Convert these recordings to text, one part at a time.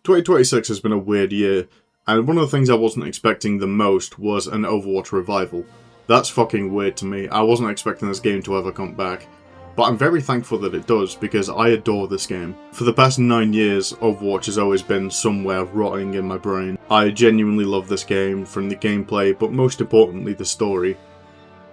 2026 has been a weird year, and one of the things I wasn't expecting the most was an Overwatch revival. That's fucking weird to me. I wasn't expecting this game to ever come back. But I'm very thankful that it does, because I adore this game. For the past 9 years, Overwatch has always been somewhere rotting in my brain. I genuinely love this game, from the gameplay, but most importantly the story.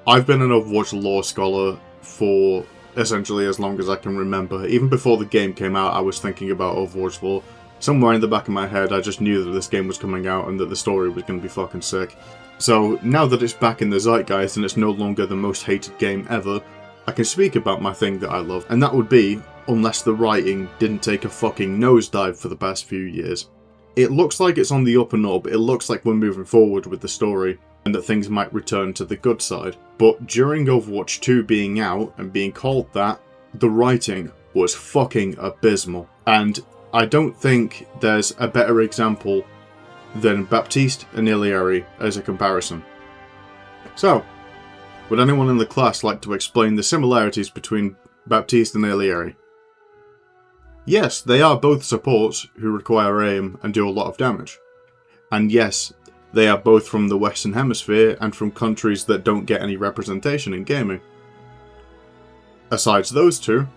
I've been an Overwatch lore scholar for essentially as long as I can remember. Even before the game came out, I was thinking about Overwatch lore. Somewhere in the back of my head, I just knew that this game was coming out and that the story was going to be fucking sick. So, now that it's back in the zeitgeist and it's no longer the most hated game ever, I can speak about my thing that I love, and that would be, unless the writing didn't take a fucking nosedive for the past few years. It looks like it's on the up and up, it looks like we're moving forward with the story, and that things might return to the good side. But during Overwatch 2 being out, and being called that, the writing was fucking abysmal. And I don't think there's a better example than Baptiste and Illari as a comparison. So, would anyone in the class like to explain the similarities between Baptiste and Illari? Yes, they are both supports who require aim and do a lot of damage. And yes, they are both from the Western Hemisphere and from countries that don't get any representation in gaming. Asides those two,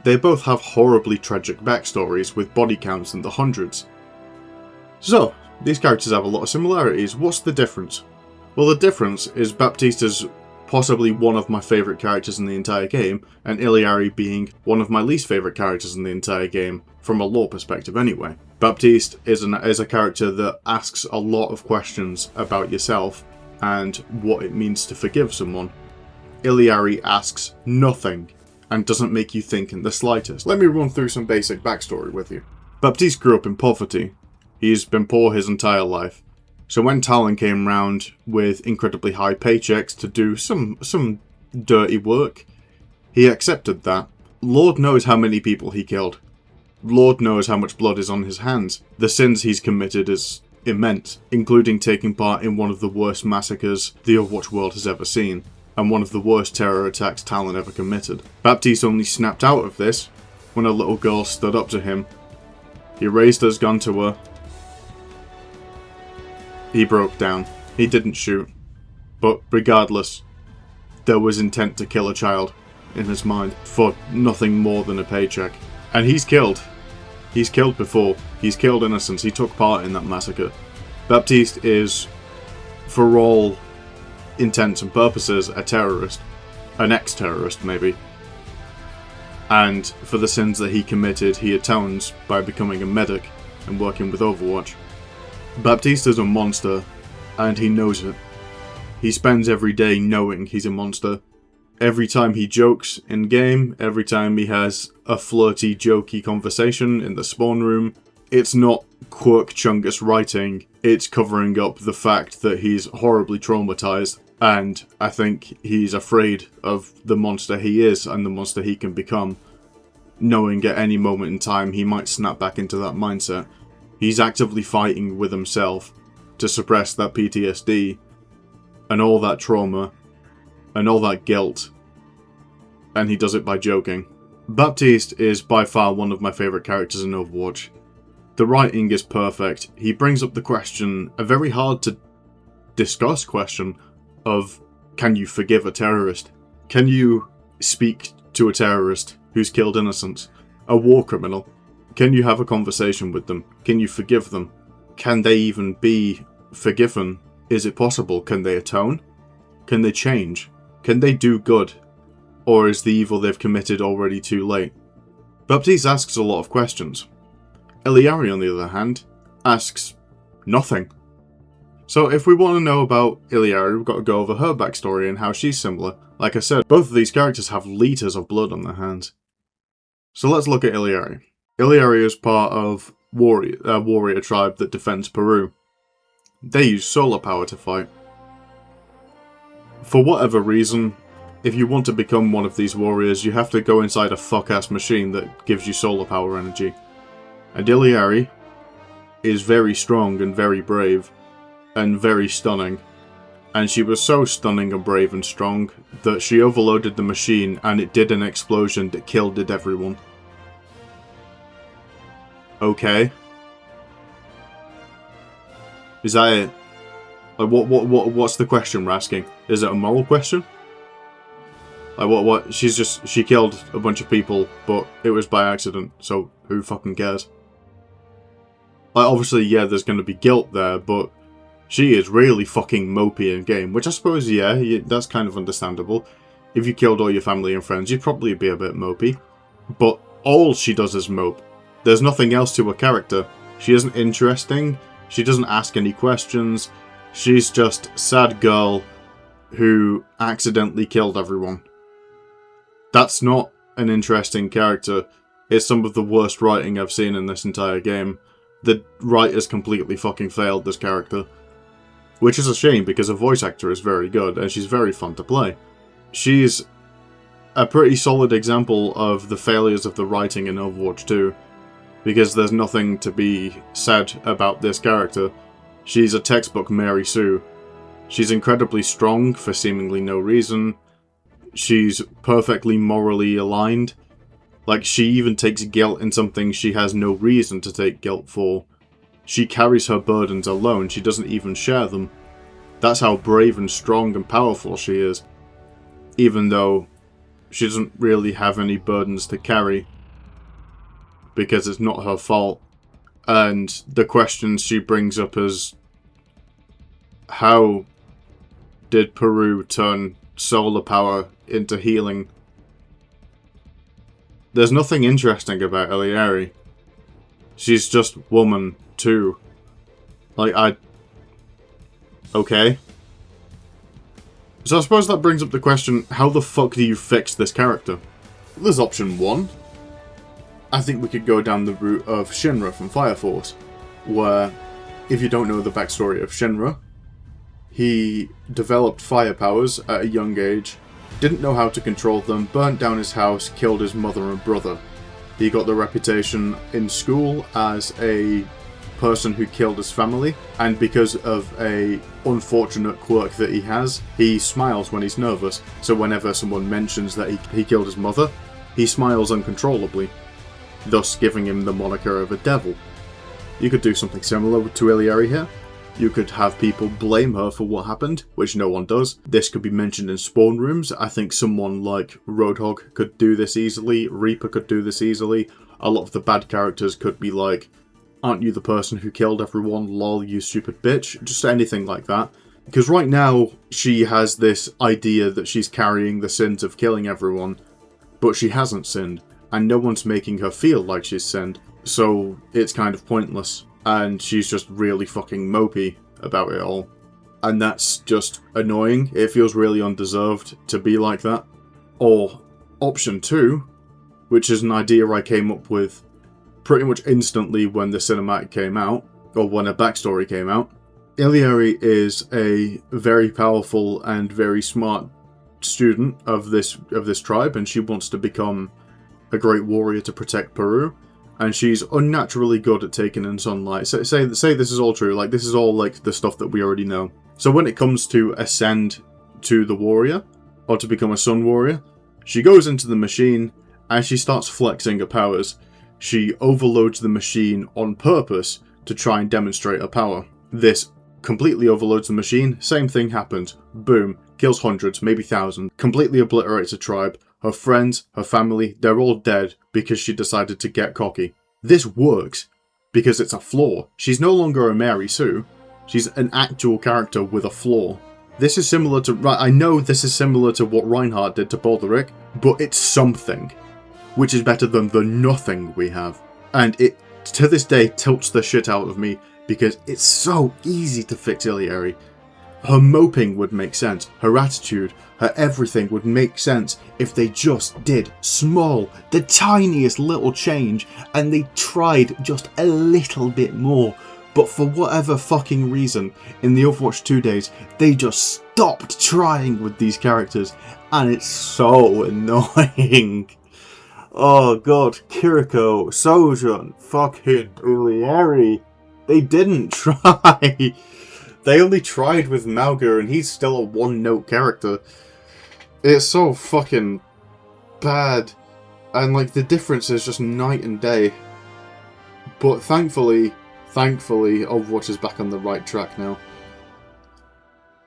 they both have horribly tragic backstories with body counts in the hundreds. So, these characters have a lot of similarities. What's the difference? Well, the difference is Baptiste is possibly one of my favourite characters in the entire game, and Illari being one of my least favourite characters in the entire game, from a lore perspective anyway. Baptiste is a character that asks a lot of questions about yourself and what it means to forgive someone. Illari asks nothing and doesn't make you think in the slightest. Let me run through some basic backstory with you. Baptiste grew up in poverty. He's been poor his entire life. So when Talon came round with incredibly high paychecks to do some dirty work, he accepted that. Lord knows how many people he killed. Lord knows how much blood is on his hands. The sins he's committed is immense, including taking part in one of the worst massacres the Overwatch world has ever seen, and one of the worst terror attacks Talon ever committed. Baptiste only snapped out of this when a little girl stood up to him. He raised his gun to her. He broke down. He didn't shoot. But regardless, there was intent to kill a child in his mind for nothing more than a paycheck. And he's killed. He's killed before. He's killed innocents. He took part in that massacre. Baptiste is, for all intents and purposes, a terrorist. An ex-terrorist, maybe. And for the sins that he committed, he atones by becoming a medic and working with Overwatch. Baptiste is a monster, and he knows it. He spends every day knowing he's a monster. Every time he jokes in-game, every time he has a flirty, jokey conversation in the spawn room, it's not quirk chungus writing, it's covering up the fact that he's horribly traumatized, and I think he's afraid of the monster he is and the monster he can become, knowing at any moment in time he might snap back into that mindset. He's actively fighting with himself to suppress that PTSD and all that trauma and all that guilt, and he does it by joking. Baptiste is by far one of my favourite characters in Overwatch. The writing is perfect. He brings up the question, a very hard to discuss question, of can you forgive a terrorist? Can you speak to a terrorist who's killed innocents? A war criminal? Can you have a conversation with them? Can you forgive them? Can they even be forgiven? Is it possible? Can they atone? Can they change? Can they do good? Or is the evil they've committed already too late? Baptiste asks a lot of questions. Illari, on the other hand, asks nothing. So if we want to know about Illari, we've got to go over her backstory and how she's similar. Like I said, both of these characters have litres of blood on their hands. So let's look at Illari. Illari is part of a warrior tribe that defends Peru. They use solar power to fight. For whatever reason, if you want to become one of these warriors, you have to go inside a fuck-ass machine that gives you solar power energy. And Illari is very strong and very brave, and very stunning. And she was so stunning and brave and strong that she overloaded the machine and it did an explosion that killed everyone. Okay. Is that it? Like, what's the question we're asking? Is it a moral question? Like, what? She killed a bunch of people, but it was by accident, so who fucking cares? Like, obviously, yeah, there's going to be guilt there, but she is really fucking mopey in game, which I suppose, yeah, that's kind of understandable. If you killed all your family and friends, you'd probably be a bit mopey. But all she does is mope. There's nothing else to her character. She isn't interesting. She doesn't ask any questions. She's just sad girl who accidentally killed everyone. That's not an interesting character. It's some of the worst writing I've seen in this entire game. The writers completely fucking failed this character. Which is a shame, because her voice actor is very good, and she's very fun to play. She's a pretty solid example of the failures of the writing in Overwatch 2, because there's nothing to be said about this character. She's a textbook Mary Sue. She's incredibly strong for seemingly no reason. She's perfectly morally aligned. Like, she even takes guilt in something she has no reason to take guilt for. She carries her burdens alone, she doesn't even share them. That's how brave and strong and powerful she is. Even though she doesn't really have any burdens to carry. Because it's not her fault. And the questions she brings up is, how did Peru turn solar power into healing? There's nothing interesting about Illari. She's just woman, too. Like, okay. So I suppose that brings up the question, how the fuck do you fix this character? There's option 1. I think we could go down the route of Shinra from Fire Force, where, if you don't know the backstory of Shinra, he developed fire powers at a young age, didn't know how to control them, burnt down his house, killed his mother and brother. He got the reputation in school as a person who killed his family, and because of a unfortunate quirk that he smiles when he's nervous, so whenever someone mentions that he killed his mother, he smiles uncontrollably, thus giving him the moniker of a devil. You could do something similar to Illari here. You could have people blame her for what happened, which no one does. This could be mentioned in spawn rooms. I think someone like Roadhog could do this easily, Reaper could do this easily. A lot of the bad characters could be like, aren't you the person who killed everyone, lol, you stupid bitch, just anything like that. Because right now, she has this idea that she's carrying the sins of killing everyone, but she hasn't sinned, and no one's making her feel like she's sinned, so it's kind of pointless. And she's just really fucking mopey about it all. And that's just annoying. It feels really undeserved to be like that. Or option 2, which is an idea I came up with pretty much instantly when the cinematic came out, or when a backstory came out. Illari is a very powerful and very smart student of this tribe, and she wants to become a great warrior to protect Peru. And she's unnaturally good at taking in sunlight. So say this is all true. Like, this is all like the stuff that we already know. So when it comes to ascend to the warrior, or to become a sun warrior, she goes into the machine and she starts flexing her powers. She overloads the machine on purpose to try and demonstrate her power. This completely overloads the machine. Same thing happens. Boom. Kills hundreds, maybe thousands. Completely obliterates a tribe. Her friends, her family, they're all dead because she decided to get cocky. This works because it's a flaw. She's no longer a Mary Sue. She's an actual character with a flaw. This is similar to... I know this is similar to what Reinhardt did to Balderic, but it's something, which is better than the nothing we have. And it, to this day, tilts the shit out of me because it's so easy to fix Illari. Her moping would make sense. Her attitude, her everything would make sense if they just did the tiniest little change, and they tried just a little bit more. But for whatever fucking reason, in the Overwatch 2 days, they just stopped trying with these characters, and it's so annoying. Oh god, Kiriko, Sojourn, fucking Illari. They didn't try. They only tried with Mauger, and he's still a one-note character. It's so fucking bad. And, like, the difference is just night and day. But thankfully, Thankfully, Overwatch is back on the right track now.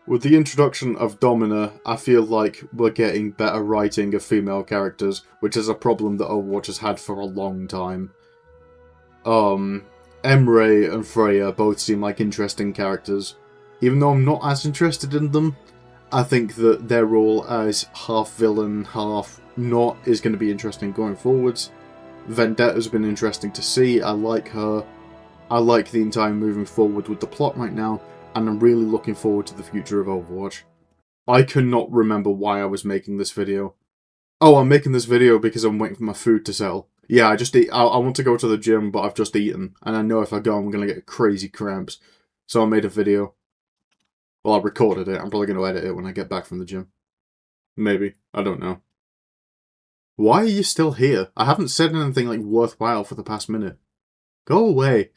With the introduction of Domina, I feel like we're getting better writing of female characters, which is a problem that Overwatch has had for a long time. Emre and Freya both seem like interesting characters. Even though I'm not as interested in them, I think that their role as half villain, half not is going to be interesting going forwards. Vendetta's been interesting to see. I like her. I like the entire moving forward with the plot right now, and I'm really looking forward to the future of Overwatch. I cannot remember why I was making this video. Oh, I'm making this video because I'm waiting for my food to settle. Yeah, I want to go to the gym, but I've just eaten, and I know if I go, I'm going to get crazy cramps. So I made a video. Well, I recorded it. I'm probably going to edit it when I get back from the gym. Maybe. I don't know. Why are you still here? I haven't said anything, like, worthwhile for the past minute. Go away.